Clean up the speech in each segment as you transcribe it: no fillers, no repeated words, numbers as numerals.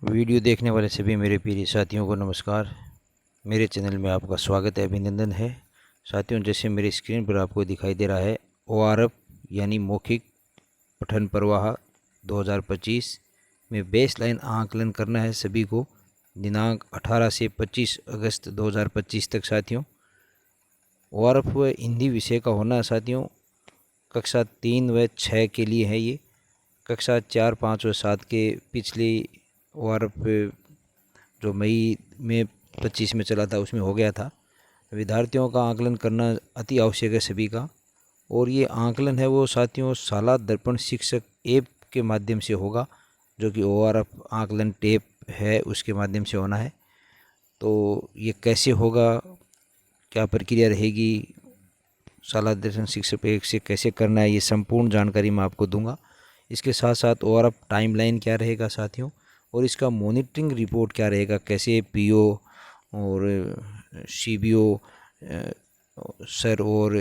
Video देखने वाले सभी मेरे प्रिय साथियों को नमस्कार। मेरे चैनल में आपका स्वागत है, अभिनंदन है। साथियों, जैसे मेरी स्क्रीन पर आपको दिखाई दे रहा है, ओआरएफ यानी मौखिक पठन प्रवाह 2025 में बेसलाइन आकलन करना है सभी को, दिनांक 18 से 25 अगस्त 2025 तक। साथियों, ओआरएफ हिंदी विषय का होना साथियों कक्षा 3 व 6 के लिए है। ये कक्षा 4, 5 व 7 के पिछली ओआरएफ जो मई में 25 में चला था उसमें हो गया था। विद्यार्थियों का आकलन करना अति आवश्यक है सभी का, और ये आकलन है वो साथियों शाला दर्पण शिक्षक ऐप के माध्यम से होगा, जो कि ओआरएफ आकलन टेप है उसके माध्यम से होना है। तो ये कैसे होगा, क्या प्रक्रिया रहेगी, शाला दर्पण शिक्षक ऐप से कैसे करना है, ये संपूर्ण जानकारी मैं आपको दूंगा। इसके साथ साथ ओआरएफ टाइमलाइन क्या रहेगा साथियों, और इसका मॉनिटरिंग रिपोर्ट क्या रहेगा, कैसे पीओ और सीबीओ सर और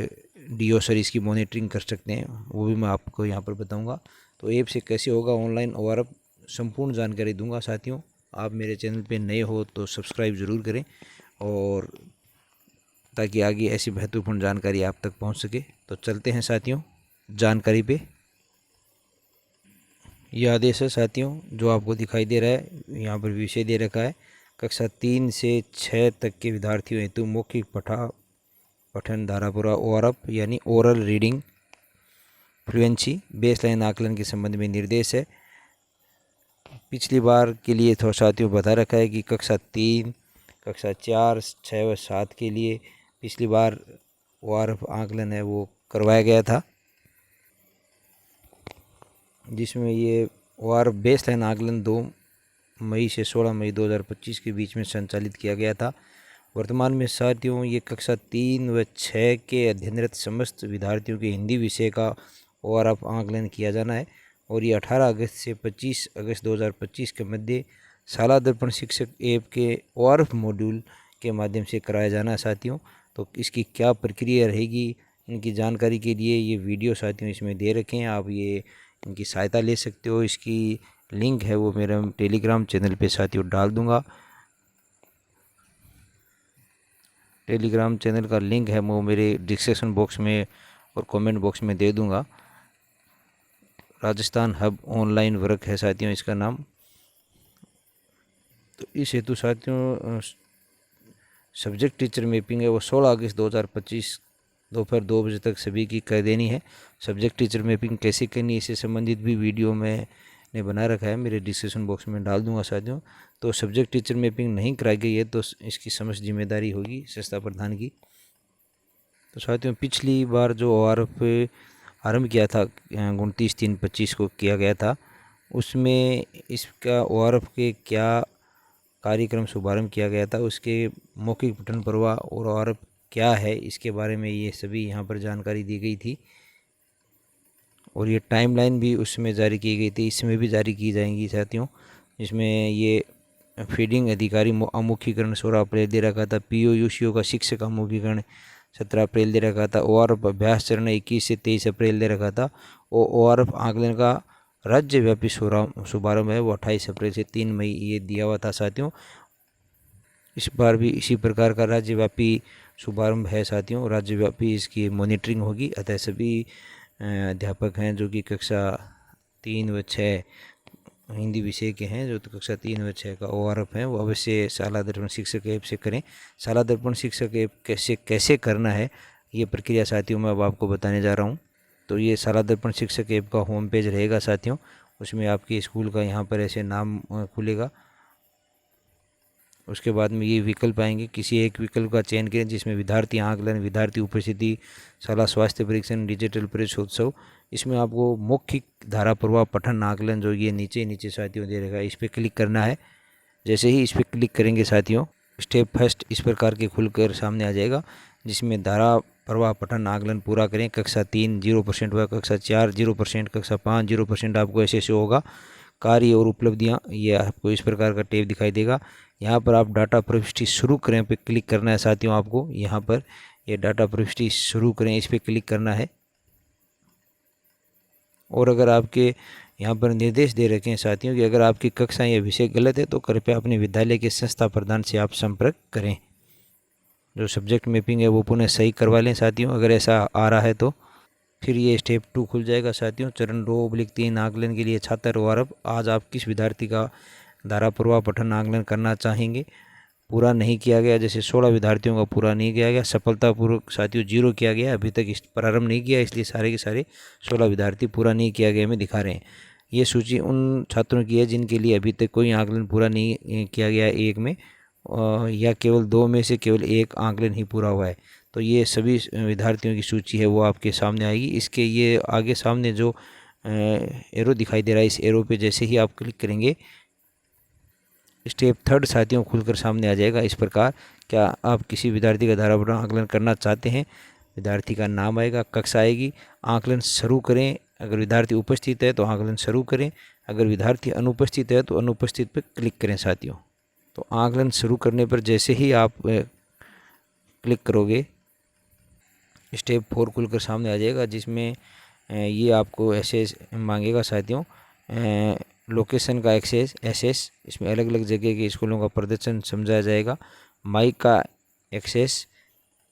डीओ सर इसकी मॉनिटरिंग कर सकते हैं, वो भी मैं आपको यहाँ पर बताऊंगा। तो ऐप से कैसे होगा ऑनलाइन ओआरएफ, संपूर्ण जानकारी दूंगा साथियों। आप मेरे चैनल पे नए हो तो सब्सक्राइब ज़रूर करें, और ताकि आगे ऐसी महत्वपूर्ण जानकारी आप तक पहुँच सके। तो चलते हैं साथियों जानकारी पे। यह आदेश है साथियों जो आपको दिखाई दे रहा है, यहाँ पर विषय दे रखा है कक्षा 3 से 6 तक के विद्यार्थियों हेतु मौखिक पठन धारापुरा ओआरएफ यानी ओरल रीडिंग फ्लुएंसी बेसलाइन आकलन के संबंध में निर्देश है। पिछली बार के लिए थोड़ा साथियों बता रखा है कि कक्षा 3, कक्षा 4, 6 व 7 के लिए पिछली बार ओआरएफ आकलन है वो करवाया गया था, जिसमें ये ओआरएफ बेसलाइन आकलन 2 मई से 16 मई 2025 के बीच में संचालित किया गया था। वर्तमान में साथियों ये कक्षा 3 व 6 के अध्ययनरत समस्त विद्यार्थियों के हिंदी विषय का ओआरएफ आकलन किया जाना है, और ये 18 अगस्त से 25 अगस्त 2025 के मध्य शाला दर्पण शिक्षक ऐप के ओआरएफ मॉड्यूल के माध्यम से कराया जाना है साथियों। तो इसकी क्या प्रक्रिया रहेगी, इनकी जानकारी के लिए ये वीडियो साथियों इसमें दे रखे हैं, आप ये इनकी सहायता ले सकते हो। इसकी लिंक है वो मेरे टेलीग्राम चैनल पे साथियों डाल दूंगा। टेलीग्राम चैनल का लिंक है वो मेरे डिस्क्रिप्शन बॉक्स में और कमेंट बॉक्स में दे दूंगा। राजस्थान हब ऑनलाइन वर्क है साथियों इसका नाम। तो इस हेतु साथियों सब्जेक्ट टीचर मैपिंग है वो 16 अगस्त 2025 दोपहर 2 बजे तक सभी की कर देनी है। सब्जेक्ट टीचर मैपिंग कैसे करनी है इससे संबंधित भी वीडियो मैंने बना रखा है, मेरे डिस्क्रिप्शन बॉक्स में डाल दूंगा साथियों। तो सब्जेक्ट टीचर मैपिंग नहीं कराई गई है तो इसकी समस्त जिम्मेदारी होगी संस्था प्रधान की। तो साथियों पिछली बार जो ओआरएफ आरंभ किया था 29/3/25 को किया गया था, उसमें इसका ओआरएफ के क्या कार्यक्रम शुभारंभ किया गया था, उसके मौखिक पठन प्रवाह और ओआरएफ क्या है इसके बारे में ये सभी यहाँ पर जानकारी दी गई थी, और ये टाइमलाइन भी उसमें जारी की गई थी, इसमें भी जारी की जाएंगी साथियों। जिसमें ये फीडिंग अधिकारी अमुखीकरण 16 अप्रैल दे रखा था, पीओ यूसीओ का शिक्षक अमुखीकरण 17 अप्रैल दे रखा था, ओआरएफ अभ्यास चरण 21 से 23 अप्रैल दे रखा था, और ओआरएफ आकलन का राज्यव्यापी शुभारंभ है वो 28 अप्रैल से 3 मई ये दिया हुआ था साथियों। इस बार भी इसी प्रकार का राज्यव्यापी शुभारंभ है साथियों, राज्यव्यापी इसकी मॉनिटरिंग होगी। अतः सभी अध्यापक हैं जो कि कक्षा 3 व 6 हिंदी विषय के हैं, जो तो कक्षा 3 व 6 का ओआरएफ है वो अवश्य शाला दर्पण शिक्षक ऐप से करें। शाला दर्पण शिक्षक ऐप कैसे करना है ये प्रक्रिया साथियों मैं अब आपको बताने जा रहा हूँ। तो ये शाला दर्पण शिक्षक ऐप का होम पेज रहेगा साथियों, उसमें आपके स्कूल का यहाँ पर ऐसे नाम खुलेगा। उसके बाद में ये विकल्प आएंगे, किसी एक विकल्प का चयन करें जिसमें विद्यार्थी आकलन, विद्यार्थी उपस्थिति, शाला स्वास्थ्य परीक्षण, डिजिटल प्रवेशोत्सव। इसमें आपको मौखिक धारा प्रवाह पठन आकलन जो ये नीचे साथियों दे रहेगा, इस पर क्लिक करना है। जैसे ही इस पर क्लिक करेंगे साथियों स्टेप फर्स्ट इस प्रकार के खुलकर सामने आ जाएगा, जिसमें धारा प्रवाह पठन आकलन पूरा करें। कक्षा 3 0% हुआ, कक्षा 4 0%, कक्षा 5 0%, आपको ऐसे होगा। कार्य और उपलब्धियां, ये आपको इस प्रकार का टैब दिखाई देगा। यहाँ पर आप डाटा प्रविष्टि शुरू करें पे क्लिक करना है साथियों, आपको यहाँ पर ये डाटा प्रविष्टि शुरू करें इस पर क्लिक करना है। और अगर आपके यहाँ पर निर्देश दे रखे हैं साथियों कि अगर आपकी कक्षाएं या विषय गलत है तो कृपया अपने विद्यालय के संस्था प्रधान से आप संपर्क करें। जो सब्जेक्ट मैपिंग है वो पुनः सही करवा लें साथियों, अगर ऐसा आ रहा है तो। फिर ये स्टेप 2 खुल जाएगा साथियों। चरण 2/3 आकलन के लिए छात्र वारब। आज आप किस विद्यार्थी का धारा प्रवाह पठन आकलन करना चाहेंगे? पूरा नहीं किया गया, जैसे 16 विद्यार्थियों का पूरा नहीं किया गया, सफलतापूर्वक साथियों 0 किया गया, अभी तक प्रारंभ नहीं किया, इसलिए सारे के सारे 16 विद्यार्थी पूरा नहीं किया गया में दिखा रहे हैं। ये सूची उन छात्रों की है जिनके लिए अभी तक कोई आकलन पूरा नहीं किया गया एक में, या केवल 2 में से केवल एक आकलन ही पूरा हुआ है। तो ये सभी विद्यार्थियों की सूची है वो आपके सामने आएगी। इसके ये आगे सामने जो एरो दिखाई दे रहा है, इस एरो पे जैसे ही आप क्लिक करेंगे स्टेप 3 साथियों खुलकर सामने आ जाएगा इस प्रकार। क्या आप किसी विद्यार्थी का धारा प्रवाह आकलन करना चाहते हैं? विद्यार्थी का नाम आएगा, कक्षा आएगी, आकलन शुरू करें। अगर विद्यार्थी उपस्थित है तो आकलन शुरू करें, अगर विद्यार्थी अनुपस्थित है तो अनुपस्थित पर क्लिक करें साथियों। तो आकलन शुरू करने पर जैसे ही आप क्लिक करोगे स्टेप 4 खुलकर सामने आ जाएगा, जिसमें ये आपको एक्सेस मांगेगा साथियों। लोकेशन का एक्सेस, इसमें अलग अलग जगह के स्कूलों का प्रदर्शन समझाया जाएगा। माइक का एक्सेस,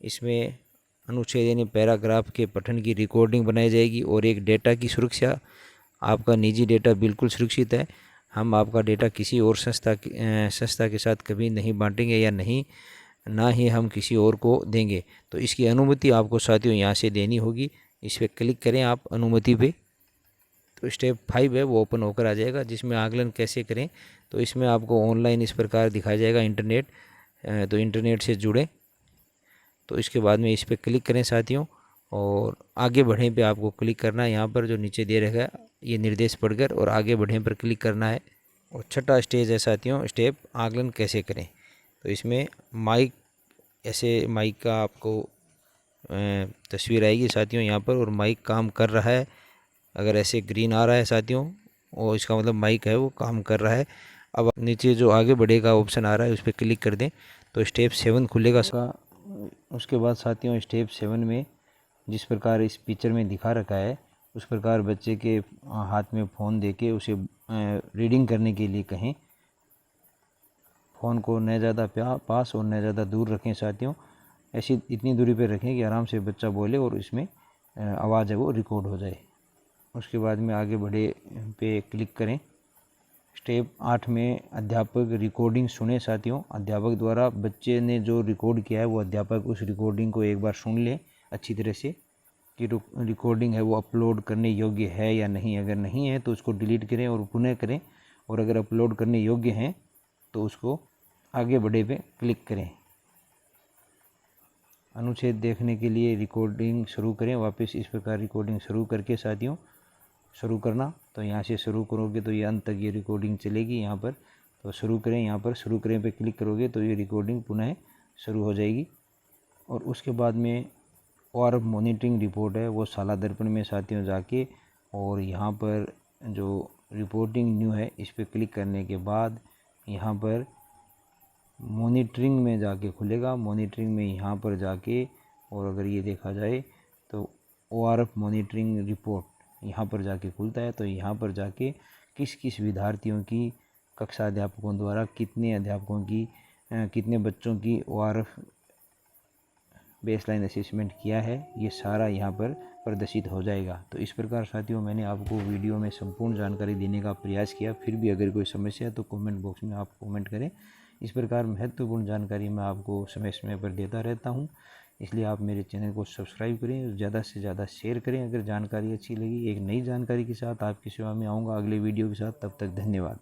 इसमें अनुच्छेद यानी पैराग्राफ के पठन की रिकॉर्डिंग बनाई जाएगी। और एक डेटा की सुरक्षा, आपका निजी डेटा बिल्कुल सुरक्षित है। हम आपका डेटा किसी और संस्था के साथ कभी नहीं बांटेंगे या ना ही हम किसी और को देंगे। तो इसकी अनुमति आपको साथियों यहाँ से देनी होगी। इस पर क्लिक करें आप अनुमति पे, तो स्टेप 5 है वो ओपन होकर आ जाएगा, जिसमें आकलन कैसे करें। तो इसमें आपको ऑनलाइन इस प्रकार दिखाया जाएगा इंटरनेट, तो इंटरनेट से जुड़े। तो इसके बाद में इस पर क्लिक करें साथियों और आगे बढ़ें पे आपको क्लिक करना है। यहाँ पर जो नीचे दे रखा है ये निर्देश पढ़कर और आगे बढ़ें पर क्लिक करना है। और छठा स्टेज है साथियों स्टेप आकलन कैसे करें। तो इसमें माइक, ऐसे माइक का आपको तस्वीर आएगी साथियों यहाँ पर, और माइक काम कर रहा है। अगर ऐसे ग्रीन आ रहा है साथियों और इसका मतलब माइक है वो काम कर रहा है। अब नीचे जो आगे बढ़ेगा ऑप्शन आ रहा है उस पर क्लिक कर दें तो स्टेप 7 खुलेगा। उसके बाद साथियों स्टेप 7 में जिस प्रकार इस पिक्चर में दिखा रखा है उस प्रकार बच्चे के हाथ में फ़ोन देके उसे रीडिंग करने के लिए कहें। फ़ोन को न ज़्यादा पास और न ज़्यादा दूर रखें साथियों, ऐसी इतनी दूरी पर रखें कि आराम से बच्चा बोले और इसमें आवाज़ है वो रिकॉर्ड हो जाए। उसके बाद में आगे बढ़े पे क्लिक करें। स्टेप 8 में अध्यापक रिकॉर्डिंग सुने साथियों। अध्यापक द्वारा बच्चे ने जो रिकॉर्ड किया है वो अध्यापक उस रिकॉर्डिंग को एक बार सुन लें अच्छी तरह से कि रिकॉर्डिंग है वो अपलोड करने योग्य है या नहीं। अगर नहीं है तो उसको डिलीट करें और पुनः करें, और अगर अपलोड करने योग्य हैं तो उसको आगे बढ़े पे क्लिक करें। अनुच्छेद देखने के लिए रिकॉर्डिंग शुरू करें। वापस इस प्रकार रिकॉर्डिंग शुरू करके साथियों शुरू करना, तो यहाँ से शुरू करोगे तो ये अंत तक ये रिकॉर्डिंग चलेगी यहाँ पर। तो शुरू करें, यहाँ पर शुरू करें पे क्लिक करोगे तो ये रिकॉर्डिंग पुनः शुरू हो जाएगी। और उसके बाद में और मॉनिटरिंग रिपोर्ट है वो साला दर्पण में साथियों जाके, और यहाँ पर जो रिपोर्टिंग न्यू है इस पर क्लिक करने के बाद यहाँ पर मॉनिटरिंग में जाके खुलेगा। मॉनिटरिंग में यहाँ पर जाके, और अगर ये देखा जाए तो ORF मॉनिटरिंग रिपोर्ट यहाँ पर जाके खुलता है। तो यहाँ पर जाके किस किस विद्यार्थियों की कक्षा अध्यापकों द्वारा कितने बच्चों की ORF बेसलाइन असेसमेंट किया है ये सारा यहाँ पर प्रदर्शित हो जाएगा। तो इस प्रकार साथियों मैंने आपको वीडियो में संपूर्ण जानकारी देने का प्रयास किया। फिर भी अगर कोई समस्या है तो कमेंट बॉक्स में आप कमेंट करें। इस प्रकार महत्वपूर्ण जानकारी मैं आपको समय समय पर देता रहता हूँ, इसलिए आप मेरे चैनल को सब्सक्राइब करें, ज़्यादा से ज़्यादा शेयर करें। अगर जानकारी अच्छी लगी एक नई जानकारी के साथ आपकी सेवा में आऊँगा अगले वीडियो के साथ। तब तक धन्यवाद।